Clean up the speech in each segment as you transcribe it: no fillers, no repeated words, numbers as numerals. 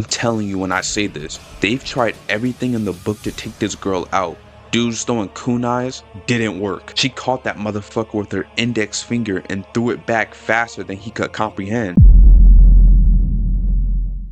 I'm telling you when I say this, they've tried everything in the book to take this girl out. Dudes throwing kunais didn't work. She caught that motherfucker with her index finger and threw it back faster than he could comprehend.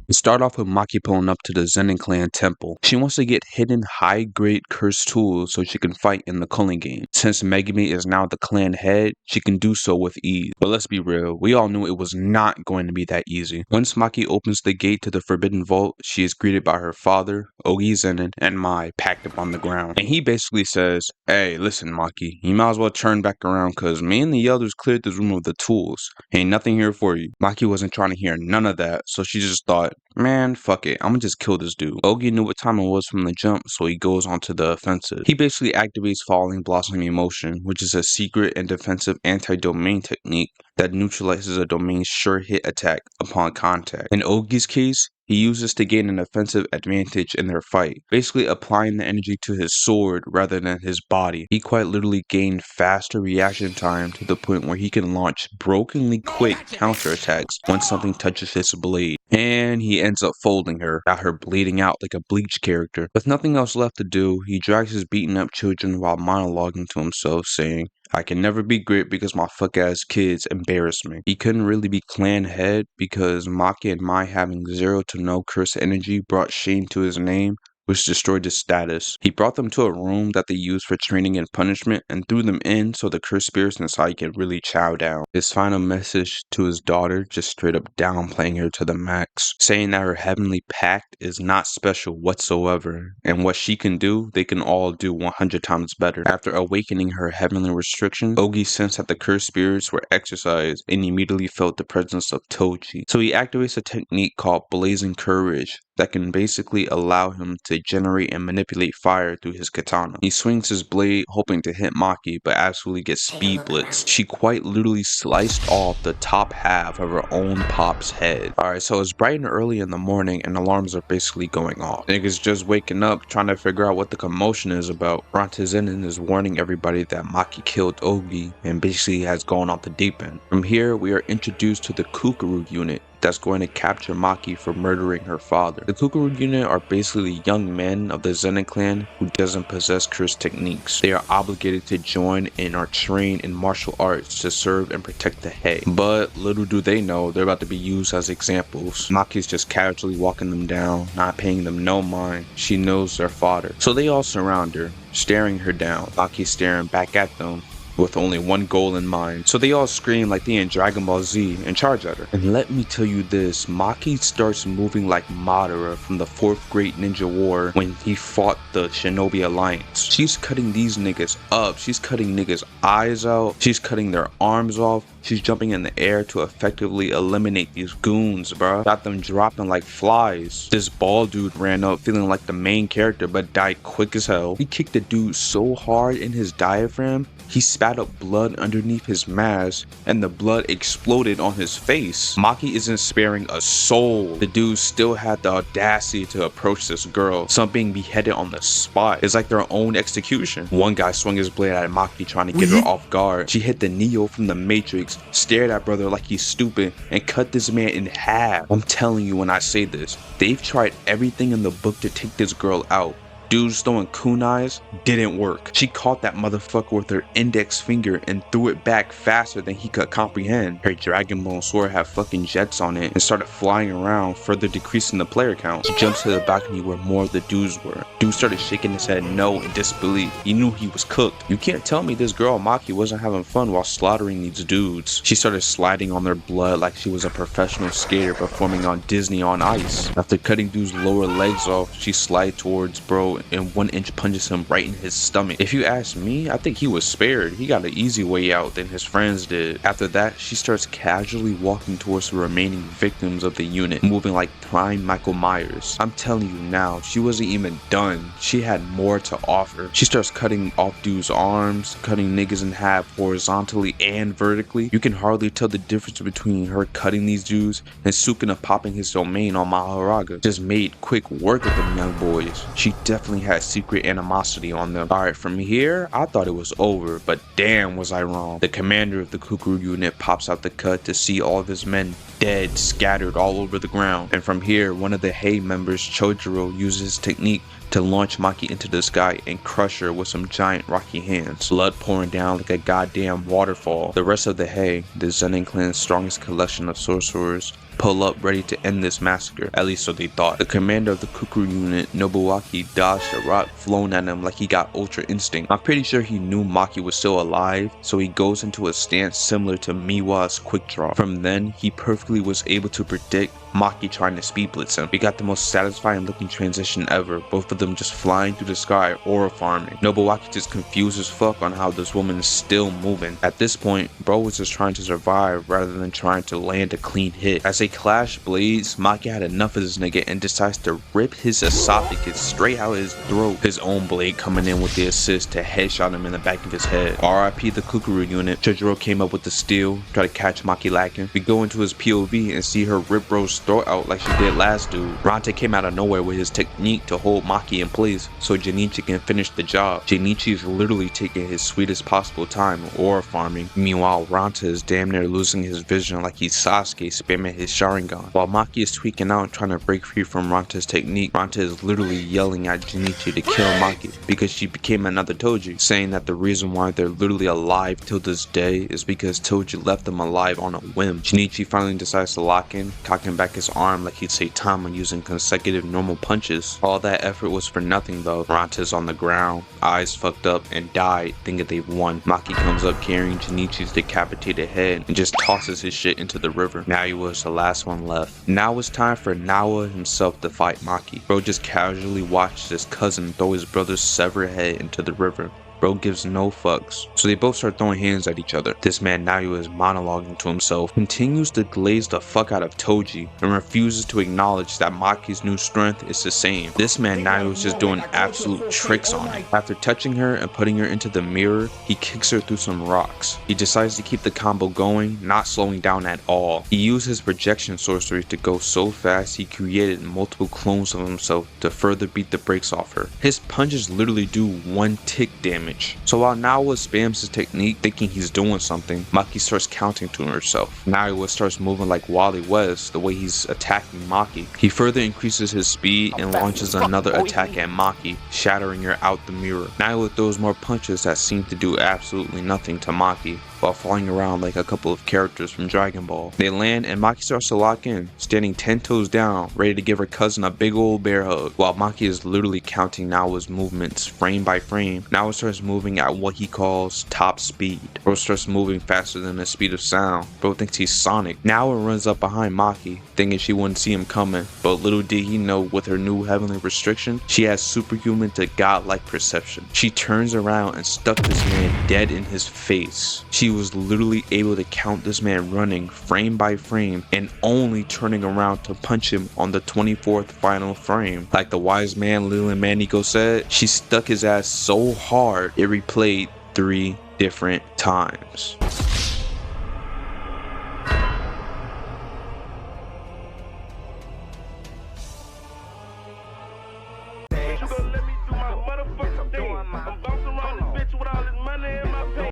We start off with Maki pulling up to the Zenin clan temple. She wants to get hidden high-grade cursed tools so she can fight in the culling game. Since Megumi is now the clan head, she can do so with ease. But let's be real, we all knew it was not going to be that easy. Once Maki opens the gate to the Forbidden Vault, she is greeted by her father, Ogi Zenin, and Mai packed up on the ground. And he basically says, "Hey, listen Maki, you might as well turn back around cause me and the elders cleared this room of the tools. Ain't nothing here for you." Maki wasn't trying to hear none of that, so she just thought, "Man, fuck it, I'ma just kill this dude." Ogi knew what time it was from the jump, so he goes onto the offensive. He basically activates Falling Blossom Emotion, which is a secret and defensive anti-domain technique that neutralizes a domain's sure hit attack upon contact. In Ogi's case, he uses to gain an offensive advantage in their fight, basically applying the energy to his sword rather than his body. He quite literally gained faster reaction time to the point where he can launch brokenly quick counterattacks when something touches his blade. And he ends up folding her, got her bleeding out like a Bleach character. With nothing else left to do, he drags his beaten up children while monologuing to himself, saying, "I can never be great because my fuck ass kids embarrass me." He couldn't really be clan head because Maki and Mai having 0 to no curse energy brought shame to his name, which destroyed his status. He brought them to a room that they used for training and punishment and threw them in so the cursed spirits inside could really chow down. His final message to his daughter just straight up downplaying her to the max, saying that her heavenly pact is not special whatsoever, and what she can do, they can all do 100 times better. After awakening her heavenly restriction, Ogi sensed that the cursed spirits were exorcised and immediately felt the presence of Tochi. So he activates a technique called Blazing Courage that can basically allow him to generate and manipulate fire through his katana. He swings his blade hoping to hit Maki, but absolutely gets speed blitzed. She quite literally sliced off the top half of her own pop's head. Alright, so it's bright and early in the morning and alarms are basically going off. Niggas just waking up trying to figure out what the commotion is about. Zenin is warning everybody that Maki killed Ogi and basically has gone off the deep end. From here, we are introduced to the Kukuru unit that's going to capture Maki for murdering her father. The Kukuru unit are basically young men of the Zenin clan who doesn't possess curse techniques. They are obligated to join and are trained in martial arts to serve and protect the head. But little do they know, they're about to be used as examples. Maki's just casually walking them down, not paying them no mind. She knows their father. So they all surround her, staring her down. Maki staring back at them with only one goal in mind. So they all scream like they in Dragon Ball Z and charge at her. And let me tell you this, Maki starts moving like Madara from the 4th Great Ninja War when he fought the Shinobi Alliance. She's cutting these niggas up. She's cutting niggas' eyes out. She's cutting their arms off. She's jumping in the air to effectively eliminate these goons, bruh. Got them dropping like flies. This bald dude ran up feeling like the main character but died quick as hell. He kicked the dude so hard in his diaphragm, he spat up blood underneath his mask and the blood exploded on his face. Maki isn't sparing a soul. The dude still had the audacity to approach this girl, some being beheaded on the spot. It's like their own execution. One guy swung his blade at Maki trying to get her off guard. She hit the Neo from the Matrix, stared at brother like he's stupid, and cut this man in half. I'm telling you when I say this, they've tried everything in the book to take this girl out. Dudes throwing kunais didn't work. She caught that motherfucker with her index finger and threw it back faster than he could comprehend. Her Dragon Ball sword had fucking jets on it and started flying around, further decreasing the player count. She jumps to the balcony where more of the dudes were. Dude started shaking his head no in disbelief. He knew he was cooked. You can't tell me this girl Maki wasn't having fun while slaughtering these dudes. She started sliding on their blood like she was a professional skater performing on Disney on Ice. After cutting dude's lower legs off, she slid towards bro and 1-inch punches him right in his stomach. If you ask me, I think he was spared. He got an easy way out than his friends did. After that, she starts casually walking towards the remaining victims of the unit, moving like prime Michael Myers. I'm telling you now, she wasn't even done. She had more to offer. She starts cutting off dudes' arms, cutting niggas in half horizontally and vertically. You can hardly tell the difference between her cutting these dudes and Sukuna popping his domain on Maharaga. Just made quick work of them young boys. She definitely definitely had secret animosity on them. Alright, from here, I thought it was over, but damn was I wrong. The commander of the Kukuru unit pops out the cut to see all of his men dead, scattered all over the ground. And from here, one of the Hei members, Chojuro, uses his technique to launch Maki into the sky and crush her with some giant rocky hands, blood pouring down like a goddamn waterfall. The rest of the Hei, the Zenin clan's strongest collection of sorcerers, pull up ready to end this massacre, at least so they thought. The commander of the Kukuru unit, Nobuaki, dodged a rock flown at him like he got ultra instinct. I'm pretty sure he knew Maki was still alive, so he goes into a stance similar to Miwa's quick draw. From then, he perfectly was able to predict Maki trying to speed blitz him. We got the most satisfying looking transition ever, both of them just flying through the sky or farming. Nobuaki just confused as fuck on how this woman is still moving. At this point, bro was just trying to survive rather than trying to land a clean hit. As they clash blades, Maki had enough of this nigga and decides to rip his esophagus straight out his throat. His own blade coming in with the assist to headshot him in the back of his head. RIP the Kukuru unit. Chojuro came up with the steal, try to catch Maki lacking. We go into his POV and see her rip bro's throat out like she did last dude. Rante came out of nowhere with his technique to hold Maki in place so Jinichi can finish the job. Jinichi is literally taking his sweetest possible time aura farming. Meanwhile, Rante is damn near losing his vision like he's Sasuke spamming his Sharingan. While Maki is tweaking out and trying to break free from Rante's technique, Rante is literally yelling at Jinichi to kill Maki because she became another Toji, saying that the reason why they're literally alive till this day is because Toji left them alive on a whim. Jinichi finally decides to lock in, cocking back his arm like he'd say Tama using consecutive normal punches. All that effort was for nothing though. Rante's on the ground, eyes fucked up, and died thinking they've won. Maki comes up carrying Jinichi's decapitated head and just tosses his shit into the river. Naoya was the last one left. Now it's time for Naoya himself to fight Maki. Bro just casually watched his cousin throw his brother's severed head into the river. Bro gives no fucks. So they both start throwing hands at each other. This man Naoya is monologuing to himself, continues to glaze the fuck out of Toji, and refuses to acknowledge that Maki's new strength is the same. This man Naoya is just doing absolute tricks on her. After touching her and putting her into the mirror, he kicks her through some rocks. He decides to keep the combo going, not slowing down at all. He used his projection sorcery to go so fast he created multiple clones of himself to further beat the brakes off her. His punches literally do 1 tick damage. So while Naoya spams his technique thinking he's doing something, Maki starts counting to herself. Naoya starts moving like Wally West the way he's attacking Maki. He further increases his speed and launches another attack at Maki, shattering her out the mirror. Naoya throws more punches that seem to do absolutely nothing to Maki, while flying around like a couple of characters from Dragon Ball. They land and Maki starts to lock in, standing 10 toes down, ready to give her cousin a big old bear hug. While Maki is literally counting Naoya's movements frame by frame, Naoya starts moving at what he calls top speed. Bro starts moving faster than the speed of sound. Bro thinks he's Sonic. Naoya runs up behind Maki, thinking she wouldn't see him coming, but little did he know with her new heavenly restriction, she has superhuman to godlike perception. She turns around and stuck this man dead in his face. She was literally able to count this man running frame by frame and only turning around to punch him on the 24th final frame. Like the wise man Leland Manico said, she stuck his ass so hard it replayed 3 different times.